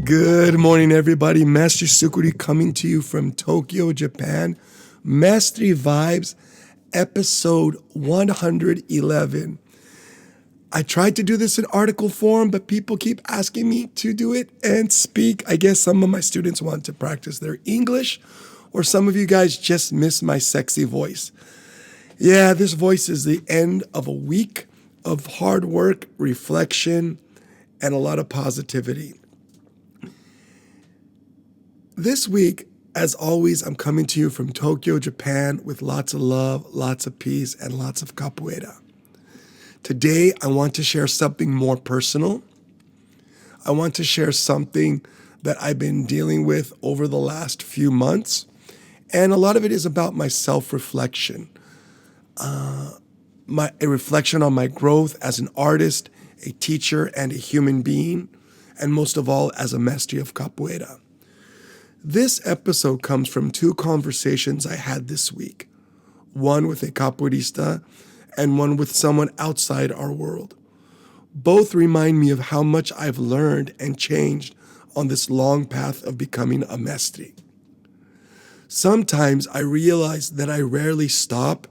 Good morning, everybody. Mestre Sucuri coming to you from Tokyo, Japan. Mestre Vibes, episode 111. I tried to do this in article form, but people keep asking me to do it and speak. I guess some of my students want to practice their English, or some of you guys just miss my sexy voice. Yeah, this voice is the end of a week of hard work, reflection, and a lot of positivity. This week, as always, I'm coming to you from Tokyo, Japan, with lots of love, lots of peace, and lots of capoeira. Today, I want to share something more personal. I want to share something that I've been dealing with over the last few months, and a lot of it is about my self-reflection. A reflection on my growth as an artist, a teacher, and a human being, and most of all, as a mestre of capoeira. This episode comes from two conversations I had this week, one with a capoeirista and one with someone outside our world. Both remind me of how much I've learned and changed on this long path of becoming a mestre. Sometimes I realize that I rarely stop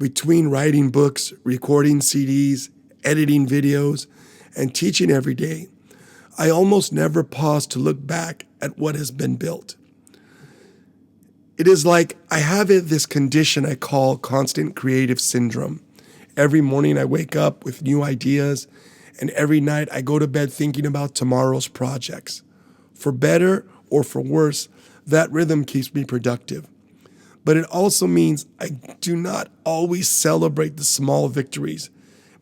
between writing books, recording CDs, editing videos, and teaching every day. I almost never pause to look back at what has been built. It is like I have this condition I call constant creative syndrome. Every morning I wake up with new ideas, and every night I go to bed thinking about tomorrow's projects. For better or for worse, that rhythm keeps me productive. But it also means I do not always celebrate the small victories.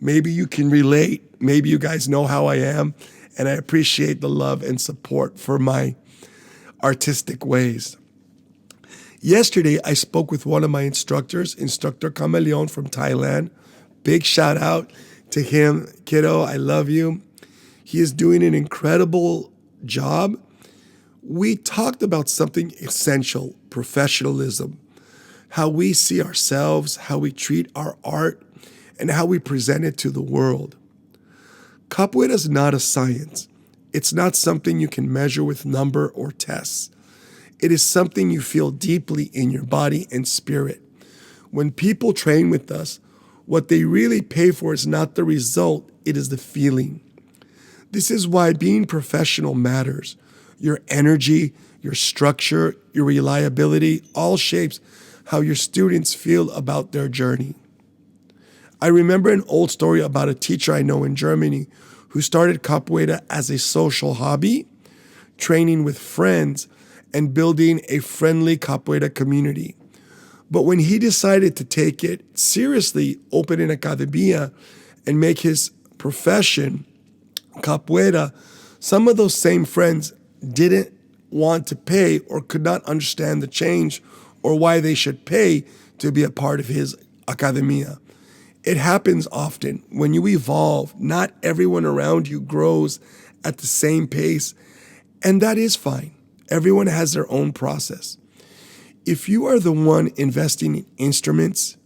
Maybe you can relate. Maybe you guys know how I am. And I appreciate the love and support for my artistic ways. Yesterday, I spoke with one of my instructors, Instructor Kameleon from Thailand. Big shout out to him. Kiddo, I love you. He is doing an incredible job. We talked about something essential, professionalism, how we see ourselves, how we treat our art, and how we present it to the world. Capoeira is not a science. It's not something you can measure with number or tests. It is something you feel deeply in your body and spirit. When people train with us, what they really pay for is not the result, it is the feeling. This is why being professional matters. Your energy, your structure, your reliability all shapes how your students feel about their journey. I remember an old story about a teacher I know in Germany who started capoeira as a social hobby, training with friends and building a friendly capoeira community. But when he decided to take it seriously, open an academia, and make his profession capoeira, some of those same friends didn't want to pay or could not understand the change or why they should pay to be a part of his academia. It happens often. When you evolve, not everyone around you grows at the same pace, and that is fine. Everyone has their own process. If you are the one investing in instruments,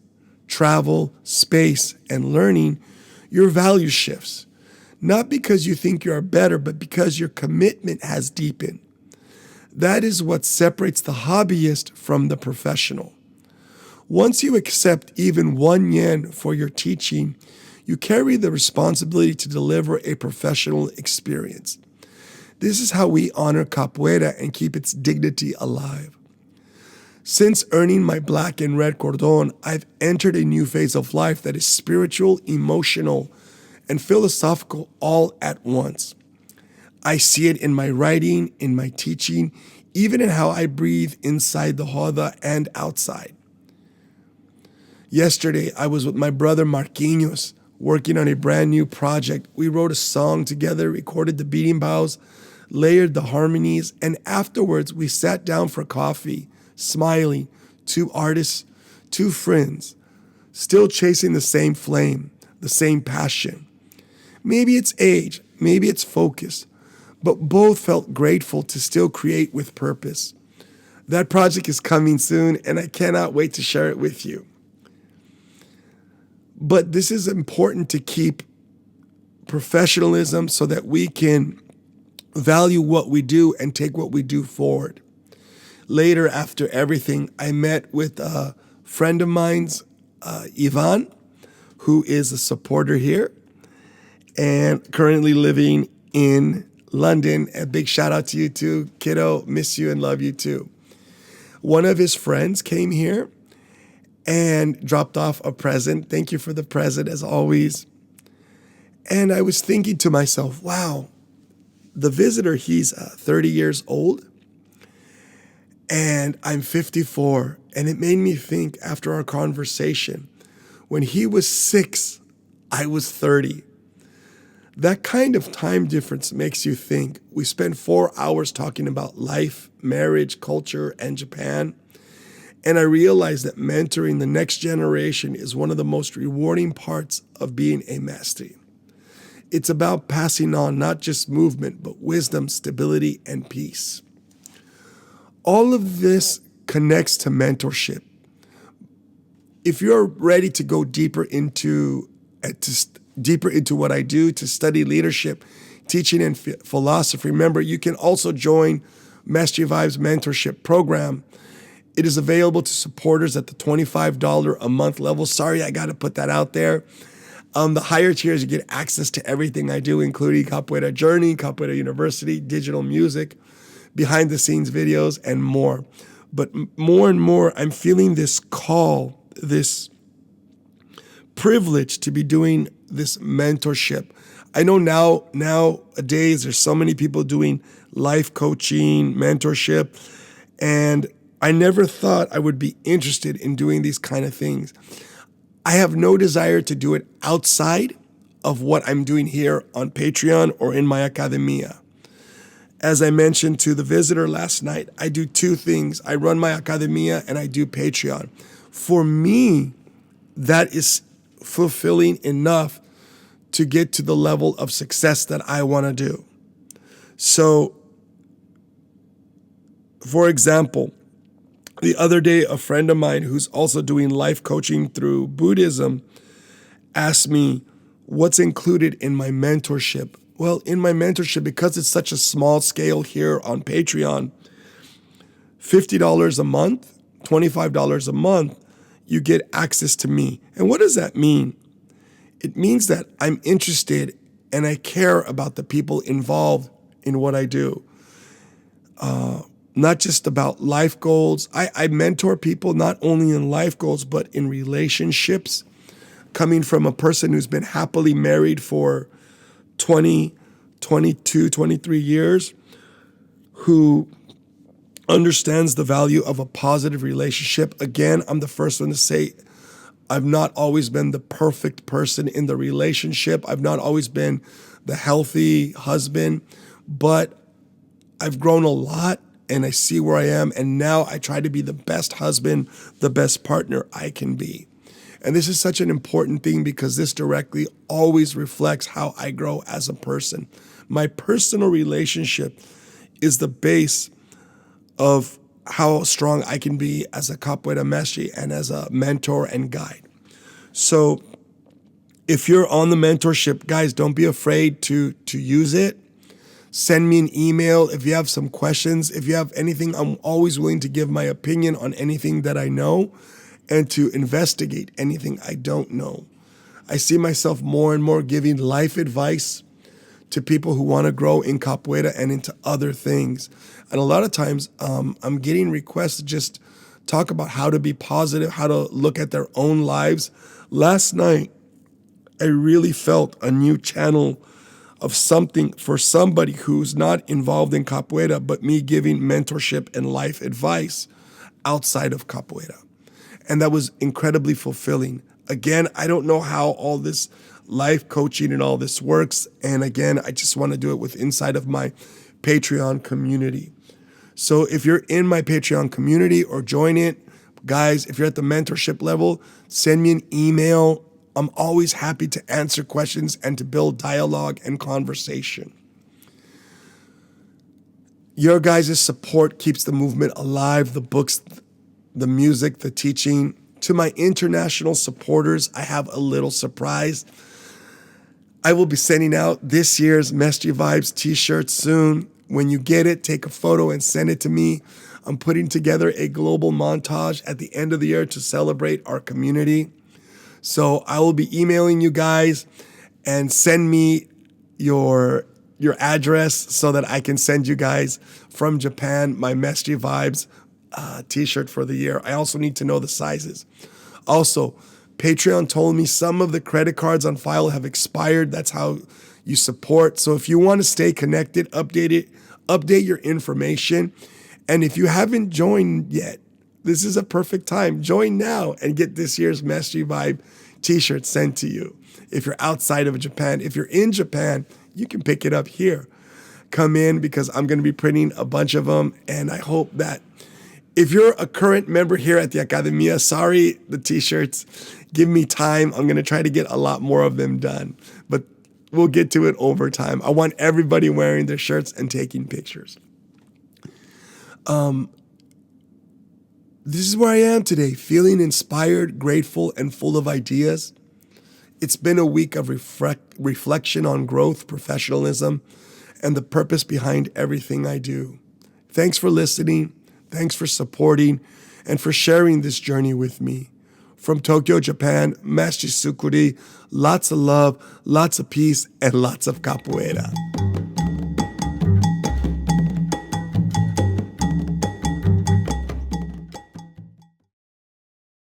travel, space, and learning, your value shifts. Not because you think you are better, but because your commitment has deepened. That is what separates the hobbyist from the professional. Once you accept even 1 yen for your teaching, you carry the responsibility to deliver a professional experience. This is how we honor capoeira and keep its dignity alive. Since earning my black and red cordon, I've entered a new phase of life that is spiritual, emotional, and philosophical all at once. I see it in my writing, in my teaching, even in how I breathe inside the roda and outside. Yesterday, I was with my brother Marquinhos, working on a brand new project. We wrote a song together, recorded the beating bows, layered the harmonies, and afterwards we sat down for coffee, smiling, two artists, two friends, still chasing the same flame, the same passion. Maybe it's age, maybe it's focus, but both felt grateful to still create with purpose. That project is coming soon, and I cannot wait to share it with you. But this is important to keep professionalism so that we can value what we do and take what we do forward. Later, after everything, I met with a friend of mine's, Ivan, who is a supporter here and currently living in London. A big shout out to you too, kiddo. Miss you and love you too. One of his friends came here and dropped off a present. Thank you for the present, as always. And I was thinking to myself, wow, the visitor, he's 30 years old and I'm 54. And it made me think after our conversation, when he was 6, I was 30. That kind of time difference makes you think. We spent 4 hours talking about life, marriage, culture, and Japan. And I realized that mentoring the next generation is one of the most rewarding parts of being a master. It's about passing on not just movement, but wisdom, stability, and peace. All of this connects to mentorship. If you're ready to go deeper into what I do, to study leadership, teaching, and philosophy, remember, you can also join Mestre Vibes Mentorship Program. It is available to supporters at the $25 a month level. Sorry, I got to put that out there. The higher tiers, you get access to everything I do, including Capoeira Journey, Capoeira University, digital music, behind the scenes videos, and more. But more and more, I'm feeling this call, this privilege to be doing this mentorship. I know nowadays there's so many people doing life coaching, mentorship, and I never thought I would be interested in doing these kind of things. I have no desire to do it outside of what I'm doing here on Patreon or in my academia. As I mentioned to the visitor last night, I do 2 things. I run my academia and I do Patreon. For me, that is fulfilling enough to get to the level of success that I want to do. So, for example, the other day, a friend of mine who's also doing life coaching through Buddhism asked me, what's included in my mentorship? Well, in my mentorship, because it's such a small scale here on Patreon, $50 a month, $25 a month, you get access to me. And what does that mean? It means that I'm interested and I care about the people involved in what I do. Not just about life goals. I mentor people not only in life goals, but in relationships. Coming from a person who's been happily married for 20, 22, 23 years, who understands the value of a positive relationship. Again, I'm the first one to say, I've not always been the perfect person in the relationship. I've not always been the healthy husband, but I've grown a lot and I see where I am. And now I try to be the best husband, the best partner I can be. And this is such an important thing because this directly always reflects how I grow as a person. My personal relationship is the base of how strong I can be as a Capoeira Mestre and as a mentor and guide. So if you're on the mentorship, guys, don't be afraid to use it. Send me an email if you have some questions. If you have anything, I'm always willing to give my opinion on anything that I know and to investigate anything I don't know. I see myself more and more giving life advice to people who want to grow in capoeira and into other things. And a lot of times I'm getting requests to just talk about how to be positive, how to look at their own lives. Last night, I really felt a new channel of something for somebody who's not involved in capoeira, but me giving mentorship and life advice outside of capoeira. And that was incredibly fulfilling. Again, I don't know how all this life coaching and all this works. And again, I just want to do it with inside of my Patreon community. So if you're in my Patreon community or join it, guys, if you're at the mentorship level, send me an email. I'm always happy to answer questions and to build dialogue and conversation. Your guys' support keeps the movement alive, the books, the music, the teaching. To my international supporters, I have a little surprise. I will be sending out this year's Mestre Vibes t-shirt soon. When you get it, take a photo and send it to me. I'm putting together a global montage at the end of the year to celebrate our community. So I will be emailing you guys, and send me your address so that I can send you guys from Japan my Mestre Vibes t-shirt for the year. I also need to know the sizes. Also, Patreon told me some of the credit cards on file have expired. That's how you support. So if you want to stay connected, update your information. And if you haven't joined yet, this is a perfect time. Join now and get this year's Mestre Vibe t-shirt sent to you. If you're outside of Japan, if you're in Japan, you can pick it up here. Come in, because I'm going to be printing a bunch of them. And I hope that if you're a current member here at the Academia, sorry, the t-shirts, give me time. I'm going to try to get a lot more of them done, but we'll get to it over time. I want everybody wearing their shirts and taking pictures. This is where I am today, feeling inspired, grateful, and full of ideas. It's been a week of reflection on growth, professionalism, and the purpose behind everything I do. Thanks for listening. Thanks for supporting and for sharing this journey with me. From Tokyo, Japan, Mestre Sucuri, lots of love, lots of peace, and lots of capoeira.